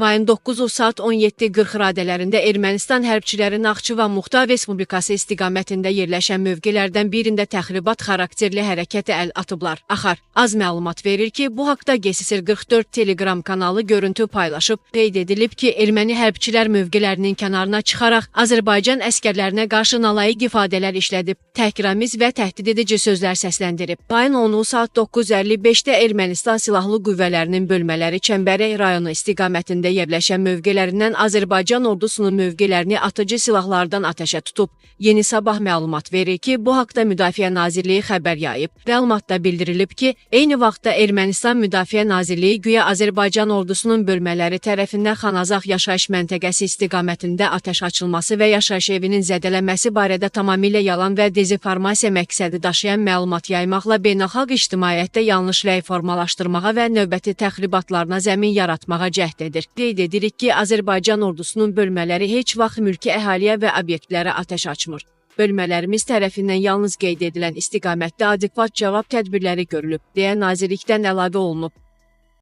mayın 9-u saat 17:40 radələrində Ermənistan hərbçiləri Naxçıvan Muxtar Respublikası istiqamətində yerləşən mövqelərdən birində təxribat xarakterli hərəkətə əl atıblar. Axar az məlumat verir ki, bu haqda GSSR 44 Telegram kanalı görüntü paylaşıb. Qeyd edilib ki, erməni hərbçilər mövqelərinin kənarına çıxaraq Azərbaycan əskərlərinə qarşı nalayiq ifadələr işlədib, təhqiramiz və təhdid edici sözlər səsləndirib. Mayın 10-u saat 9:55-də Ermənistan Silahlı Qüvvələrinin bölmələri Çəmbərək rayonu istiqamətində yerləşən mövqelərindən Azərbaycan ordusunun mövqelərini atıcı silahlardan atəşə tutub. Yeni Sabah məlumat verir ki, bu haqda Müdafiə Nazirliyi xəbər yayıb. Məlumatda bildirilib ki, eyni vaxtda Ermənistan Müdafiə Nazirliyi güya Azərbaycan ordusunun bölmələri tərəfindən Xanazaq yaşayış məntəqəsi istiqamətində atəş açılması və yaşayış evinin zədələnməsi barədə tamamilə yalan və dezinformasiya məqsədi daşıyan məlumat yaymaqla beynəlxalq ictimaiyyətdə yanlış rəy formalaşdırmağa və növbəti təxribatlarına zəmin yaratmağa cəhd edir. Qeyd edirik ki, Azərbaycan ordusunun bölmələri heç vaxt mülki əhaliyə və obyektlərə atəş açmır. Bölmələrimiz tərəfindən yalnız qeyd edilən istiqamətdə adekvat cavab tədbirləri görülüb, deyə nazirlikdən əlavə olunub.